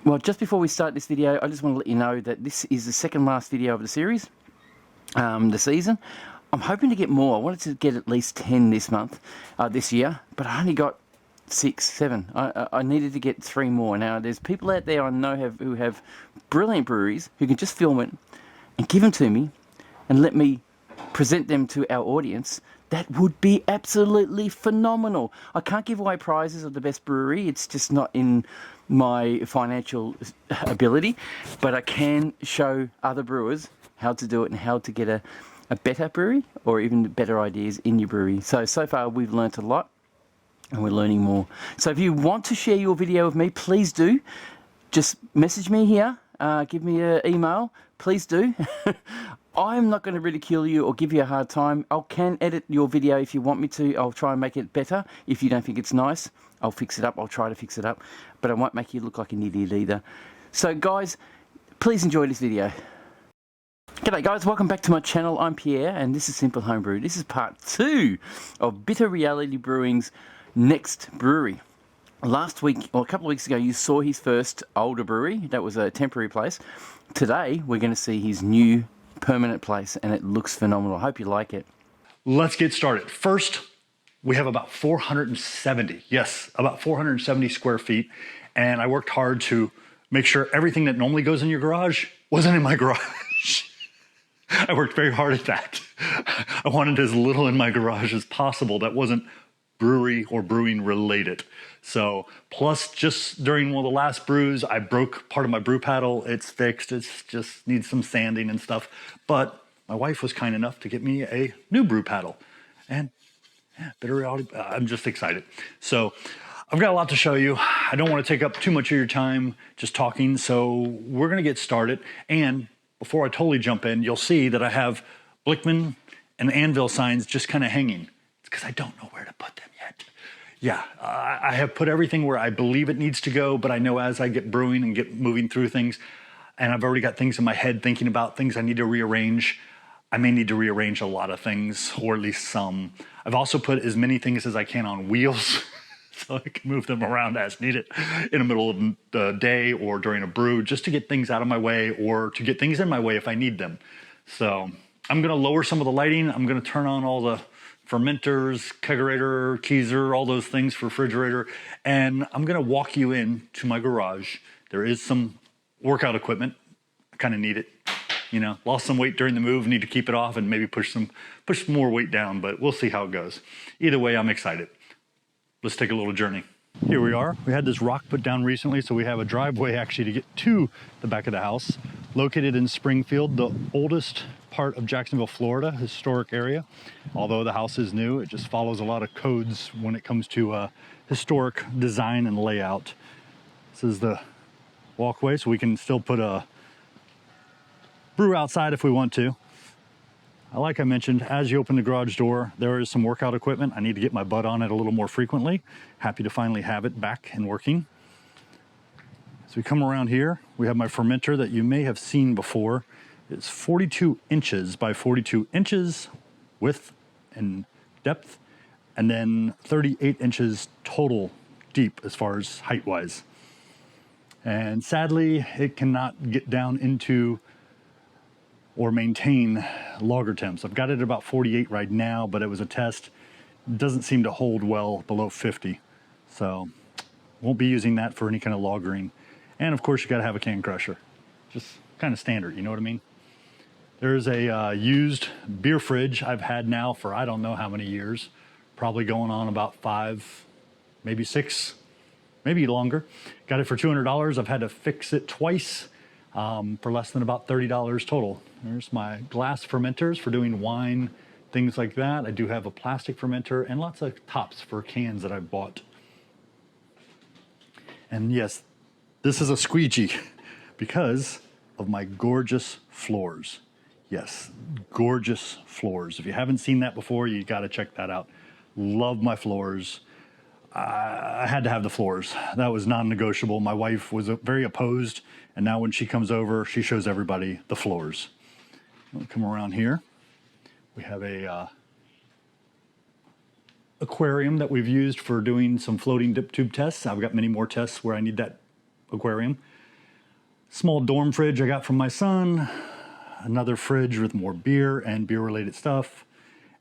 Well, just before we start this video, I just want to let you know that this is the second last video of the series, the season. I'm hoping to get more. I wanted to get at least 10 this month, this year, but I only got 6, 7. I needed to get 3 more. Now, there's people out there I know who have brilliant breweries who can just film it and give them to me and let me present them to our audience. That would be absolutely phenomenal. I can't give away prizes of the best brewery. It's just not in my financial ability. But I can show other brewers how to do it and how to get a better brewery or even better ideas in your brewery. So far we've learnt a lot and we're learning more. So if you want to share your video with me, please do. Just message me here. Give me an email. Please do. I'm not going to ridicule you or give you a hard time. I can edit your video if you want me to. I'll try and make it better. If you don't think it's nice, I'll fix it up. I'll try to fix it up. But I won't make you look like an idiot either. So guys, please enjoy this video. G'day guys, welcome back to my channel. I'm Pierre and this is Simple Homebrew. This is part 2 of Bitter Reality Brewing's next brewery. Last week, or a couple of weeks ago, you saw his first older brewery. That was a temporary place. Today, we're going to see his new permanent place, and it looks phenomenal. I hope you like it. Let's get started. First, we have about 470, yes, about 470 square feet, and I worked hard to make sure everything that normally goes in your garage wasn't in my garage. I worked very hard at that. I wanted as little in my garage as possible that wasn't brewery or brewing related. So, plus just during one of the last brews, I broke part of my brew paddle. It's fixed. It's just needs some sanding and stuff. But my wife was kind enough to get me a new brew paddle. And yeah, Bitter Reality, I'm just excited. So I've got a lot to show you. I don't want to take up too much of your time just talking. So we're going to get started. And before I totally jump in, you'll see that I have Blickman and Anvil signs just kind of hanging. It's because I don't know where to put them yet. Yeah, I have put everything where I believe it needs to go, but I know as I get brewing and get moving through things, and I've already got things in my head thinking about things I need to rearrange. I may need to rearrange a lot of things, or at least some. I've also put as many things as I can on wheels, so I can move them around as needed in the middle of the day or during a brew, just to get things out of my way or to get things in my way if I need them. So I'm gonna lower some of the lighting. I'm gonna turn on all the fermenters, kegerator, keezer, all those things for refrigerator. And I'm gonna walk you into my garage. There is some workout equipment. I kind of need it. You know, lost some weight during the move, need to keep it off and maybe push some more weight down, but we'll see how it goes. Either way, I'm excited. Let's take a little journey. Here we are. We had this rock put down recently, so we have a driveway actually to get to the back of the house. Located in Springfield, the oldest part of Jacksonville, Florida, historic area. Although the house is new, it just follows a lot of codes when it comes to historic design and layout. This is the walkway, so we can still put a brew outside if we want to. Like I mentioned, as you open the garage door, there is some workout equipment. I need to get my butt on it a little more frequently. Happy to finally have it back and working. As we come around here, we have my fermenter that you may have seen before. It's 42 inches by 42 inches width and depth, and then 38 inches total deep as far as height-wise. And sadly, it cannot get down into or maintain lager temps. I've got it at about 48 right now, but it was a test. It doesn't seem to hold well below 50. So won't be using that for any kind of lagering. And of course you gotta have a can crusher. Just kind of standard, you know what I mean? There's a used beer fridge I've had now for I don't know how many years. Probably going on about 5, maybe 6, maybe longer. Got it for $200. I've had to fix it twice. For less than about $30 total. There's my glass fermenters for doing wine, things like that. I do have a plastic fermenter and lots of tops for cans that I bought. And yes, this is a squeegee because of my gorgeous floors. Yes, gorgeous floors. If you haven't seen that before, you got to check that out. Love my floors. I had to have the floors. That was non-negotiable. My wife was very opposed, and now when she comes over, she shows everybody the floors. We'll come around here. We have a aquarium that we've used for doing some floating dip tube tests. I've got many more tests where I need that aquarium. Small dorm fridge I got from my son. Another fridge with more beer and beer-related stuff.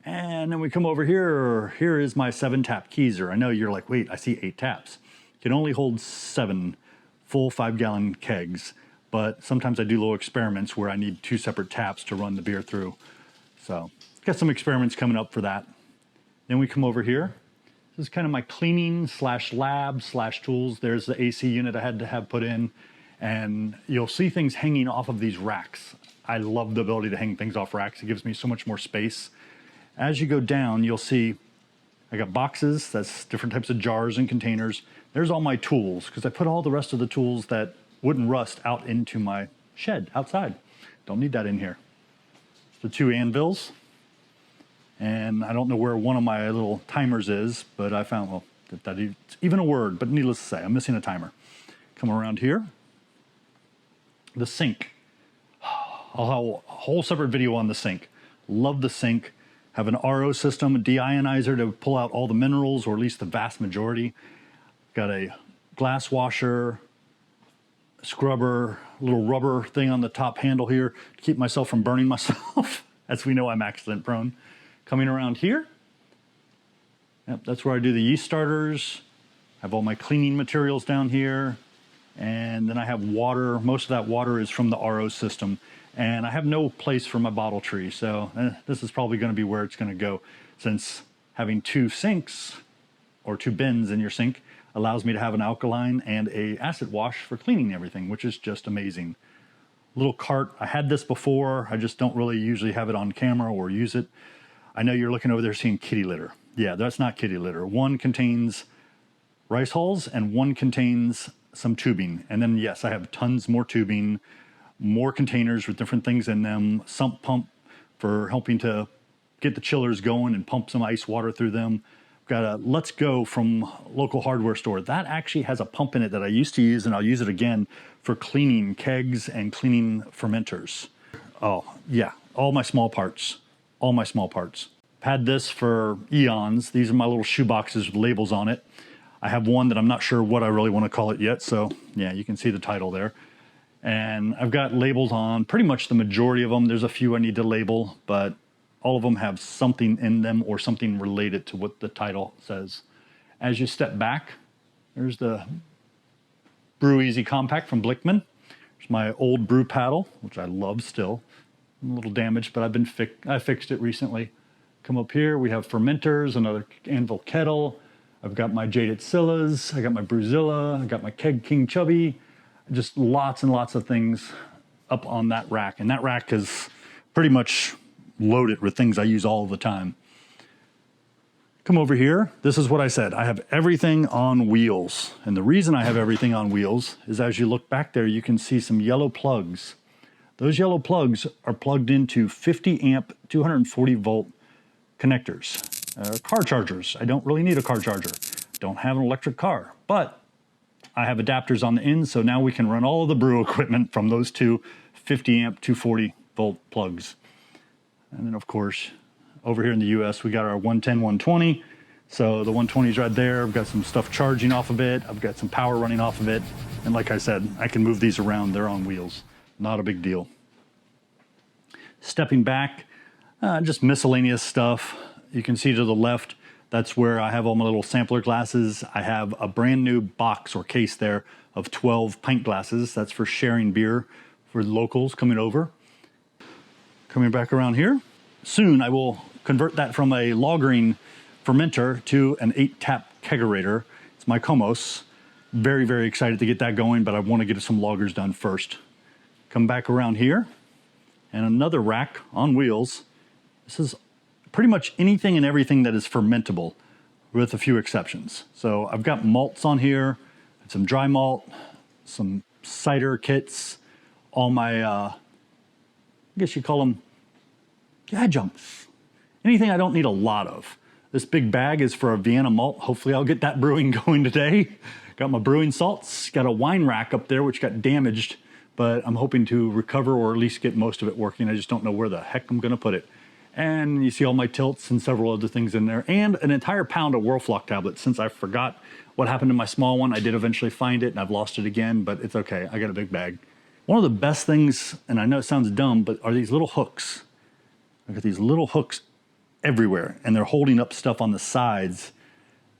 And then we come over here. Here is my 7-tap keezer. I know you're like, wait, I see 8 taps. It can only hold 7 full 5-gallon kegs, but sometimes I do little experiments where I need 2 separate taps to run the beer through. So, got some experiments coming up for that. Then we come over here. This is kind of my cleaning / lab / tools. There's the AC unit I had to have put in. And you'll see things hanging off of these racks. I love the ability to hang things off racks. It gives me so much more space. As you go down, you'll see I got boxes. That's different types of jars and containers. There's all my tools, because I put all the rest of the tools that wouldn't rust out into my shed outside. Don't need that in here. The 2 anvils. And I don't know where one of my little timers is, but I found, well, that's even a word, but needless to say, I'm missing a timer. Come around here. The sink. I'll have a whole separate video on the sink. Love the sink. Have an RO system, a deionizer to pull out all the minerals, or at least the vast majority. Got a glass washer, scrubber, little rubber thing on the top handle here to keep myself from burning myself. As we know, I'm accident prone. Coming around here, yep, that's where I do the yeast starters. I have all my cleaning materials down here. And then I have water. Most of that water is from the RO system. And I have no place for my bottle tree. So this is probably going to be where it's going to go, since having 2 sinks or 2 bins in your sink allows me to have an alkaline and a acid wash for cleaning everything, which is just amazing. Little cart. I had this before. I just don't really usually have it on camera or use it. I know you're looking over there seeing kitty litter. Yeah, that's not kitty litter. One contains rice hulls and one contains some tubing. And then, yes, I have tons more tubing, more containers with different things in them, sump pump for helping to get the chillers going and pump some ice water through them. I've got a Let's Go from local hardware store. That actually has a pump in it that I used to use, and I'll use it again for cleaning kegs and cleaning fermenters. Oh, yeah, all my small parts. All my small parts. I've had this for eons. These are my little shoe boxes with labels on it. I have one that I'm not sure what I really want to call it yet, so yeah, you can see the title there. And I've got labels on pretty much the majority of them. There's a few I need to label, but all of them have something in them or something related to what the title says. As you step back, there's the Brew Easy Compact from Blickman. There's my old brew paddle, which I love still. A little damaged, but I fixed it recently. Come up here, we have fermenters, another anvil kettle. I've got my jaded Scillas, I got my Brewzilla, I got my Keg King Chubby. Just lots and lots of things up on that rack. And that rack is pretty much loaded with things I use all the time. Come over here. This is what I said. I have everything on wheels. And the reason I have everything on wheels is, as you look back there, you can see some yellow plugs. Those yellow plugs are plugged into 50 amp, 240 volt connectors. Car chargers. I don't really need a car charger. Don't have an electric car, but I have adapters on the end, so now we can run all of the brew equipment from those 2 50 amp, 240 volt plugs. And then, of course, over here in the US, we got our 110, 120. So the 120 is right there. I've got some stuff charging off of it. I've got some power running off of it. And like I said, I can move these around. They're on wheels. Not a big deal. Stepping back, just miscellaneous stuff. You can see to the left, that's where I have all my little sampler glasses. I have a brand new box or case there of 12 pint glasses. That's for sharing beer for locals coming over. Coming back around here. Soon I will convert that from a lagering fermenter to an 8-tap kegerator. It's my Comos. Very, very excited to get that going, but I want to get some lagers done first. Come back around here, and another rack on wheels. This is pretty much anything and everything that is fermentable, with a few exceptions. So I've got malts on here, some dry malt, some cider kits, all my, I guess you call them adjuncts. Anything I don't need a lot of. This big bag is for a Vienna malt. Hopefully I'll get that brewing going today. Got my brewing salts, got a wine rack up there which got damaged, but I'm hoping to recover or at least get most of it working. I just don't know where the heck I'm gonna put it. And you see all my tilts and several other things in there, and an entire pound of Whirlfloc tablets. Since I forgot what happened to my small one, I did eventually find it and I've lost it again, but it's okay. I got a big bag. One of the best things, and I know it sounds dumb, but are these little hooks. I've got these little hooks everywhere, and they're holding up stuff on the sides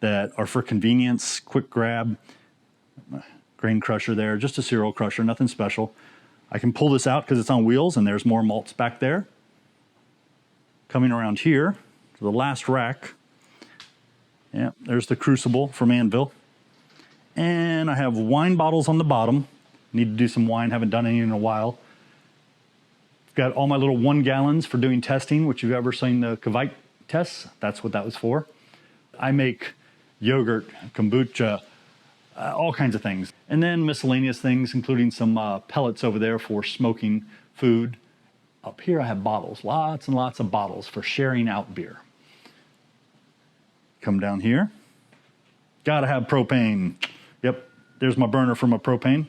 that are for convenience, quick grab. Grain crusher there, just a cereal crusher, nothing special. I can pull this out because it's on wheels, and there's more malts back there. Coming around here to the last rack. Yeah, there's the crucible from Anvil. And I have wine bottles on the bottom. Need to do some wine, haven't done any in a while. I've got all my little 1 gallons for doing testing, which you've ever seen the Kvite tests. That's what that was for. I make yogurt, kombucha, all kinds of things. And then miscellaneous things, including some pellets over there for smoking food. Up here I have bottles, lots and lots of bottles for sharing out beer. Come down here. Gotta have propane. Yep, there's my burner for my propane.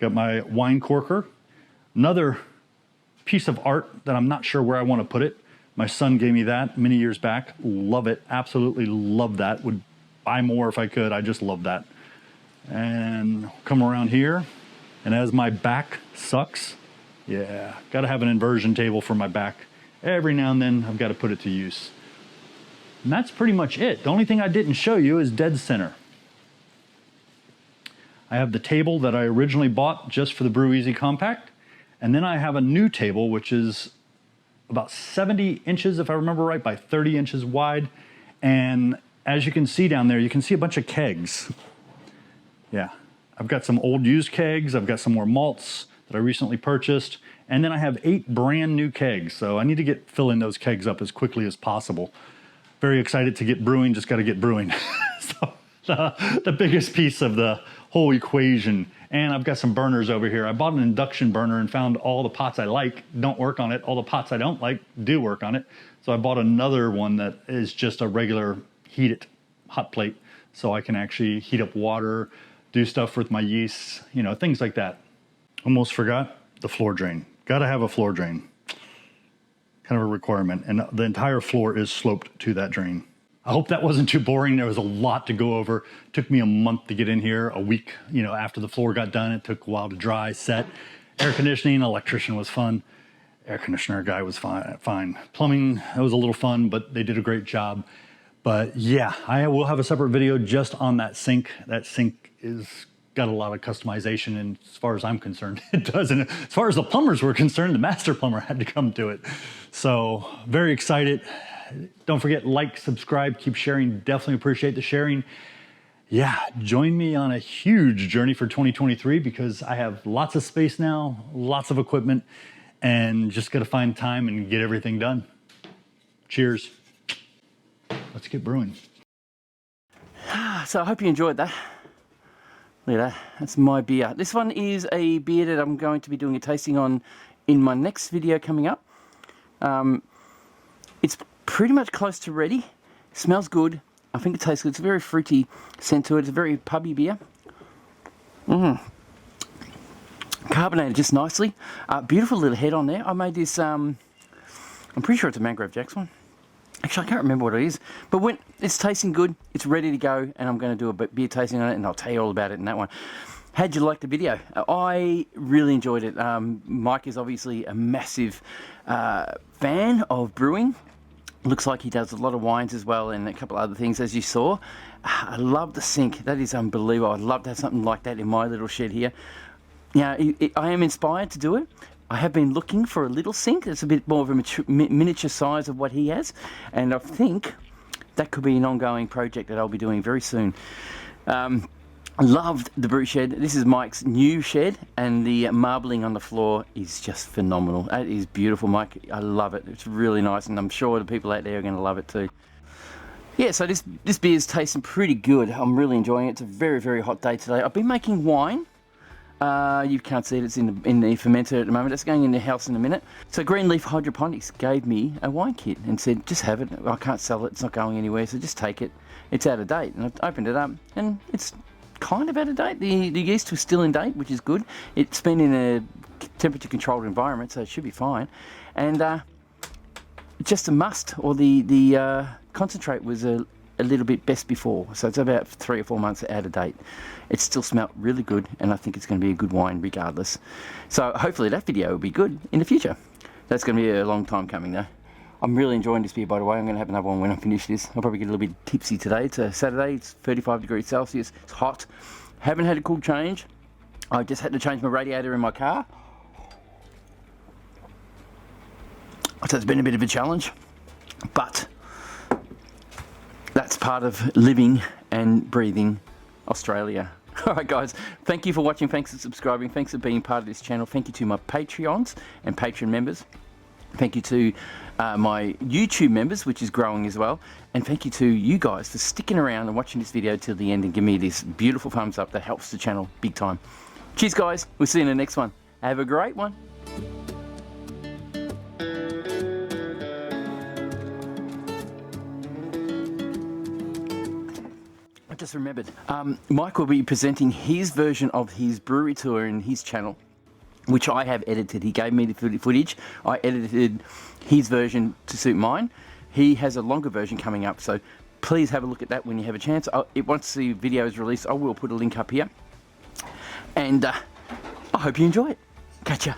Got my wine corker. Another piece of art that I'm not sure where I want to put it. My son gave me that many years back. Love it, absolutely love that. Would buy more if I could, I just love that. And come around here, and as my back sucks, yeah, gotta have an inversion table for my back. Every now and then I've got to put it to use. And that's pretty much it. The only thing I didn't show you is dead center. I have the table that I originally bought just for the Brew Easy Compact, and then I have a new table which is about 70 inches, if I remember right, by 30 inches wide. And as you can see down there, you can see a bunch of kegs. Yeah, I've got some old used kegs, I've got some more malts that I recently purchased, and then I have 8 brand new kegs, so I need to get filling those kegs up as quickly as possible. Very excited to get brewing, just got to get brewing. So the biggest piece of the whole equation. And I've got some burners over here. I bought an induction burner and found all the pots I like don't work on it. All the pots I don't like do work on it. So I bought another one that is just a regular heated hot plate, so I can actually heat up water, do stuff with my yeasts, you know, things like that. Almost forgot the floor drain. Gotta have a floor drain. Kind of a requirement. And the entire floor is sloped to that drain. I hope that wasn't too boring. There was a lot to go over. It took me a month to get in here, a week, you know, after the floor got done. It took a while to dry, set. Air conditioning, electrician was fun. Air conditioner guy was fine. Plumbing, that was a little fun, but they did a great job. But yeah, I will have a separate video just on that sink. That sink is got a lot of customization, and as far as I'm concerned, it does. And as far as the plumbers were concerned, the master plumber had to come to it. So very excited. Don't forget, like, subscribe, keep sharing. Definitely appreciate the sharing. Yeah, join me on a huge journey for 2023 because I have lots of space now, lots of equipment, and just got to find time and get everything done. Cheers. Let's get brewing. So I hope you enjoyed that. Look at that. That's my beer. This one is a beer that I'm going to be doing a tasting on in my next video coming up. It's pretty much close to ready. Smells good. I think it tastes good. It's a very fruity scent to it. It's a very pubby beer. Carbonated just nicely. Beautiful little head on there. I made this, I'm pretty sure it's a Mangrove Jacks one. Actually, I can't remember what it is. But when it's tasting good, it's ready to go, and I'm going to do a beer tasting on it, and I'll tell you all about it in that one. How'd you like the video? I really enjoyed it. Mike is obviously a massive fan of brewing. Looks like he does a lot of wines as well, and a couple other things, as you saw. I love the sink. That is unbelievable. I'd love to have something like that in my little shed here. Now, I am inspired to do it. I have been looking for a little sink that's a bit more of a miniature size of what he has, and I think that could be an ongoing project that I'll be doing very soon. I loved the brew shed. This is Mike's new shed, and the marbling on the floor is just phenomenal. It is beautiful, Mike. I love it. It's really nice, and I'm sure the people out there are going to love it too. Yeah, so this beer is tasting pretty good. I'm really enjoying it. It's a very, very hot day today. I've been making wine. You can't see it, it's in the fermenter at the moment. It's going in the house in a minute. So Greenleaf Hydroponics gave me a wine kit and said, just have it. I can't sell it, it's not going anywhere, so just take it. It's out of date. And I opened it up, and it's kind of out of date. The yeast was still in date, which is good. It's been in a temperature controlled environment, so it should be fine. And just a must, or the concentrate was a a little bit best before, so it's about 3 or 4 months out of date. It still smelled really good, and I think it's going to be a good wine regardless. So hopefully that video will be good in the future. That's going to be a long time coming though. I'm really enjoying this beer, by the way. I'm going to have another one when I finish this. I'll probably get a little bit tipsy today. It's a Saturday. It's 35 degrees Celsius. It's hot. Haven't had a cool change. I just had to change my radiator in my car. So it's been a bit of a challenge. But that's part of living and breathing Australia. Alright guys, thank you for watching. Thanks for subscribing. Thanks for being part of this channel. Thank you to my Patreons and Patreon members. Thank you to my YouTube members, which is growing as well. And thank you to you guys for sticking around and watching this video till the end and giving me this beautiful thumbs up that helps the channel big time. Cheers guys, we'll see you in the next one. Have a great one. I just remembered, Mike will be presenting his version of his brewery tour in his channel, which I have edited. He gave me the footage. I edited his version to suit mine. He has a longer version coming up, so please have a look at that when you have a chance. Once the video is released, I will put a link up here. And I hope you enjoy it. Catch ya.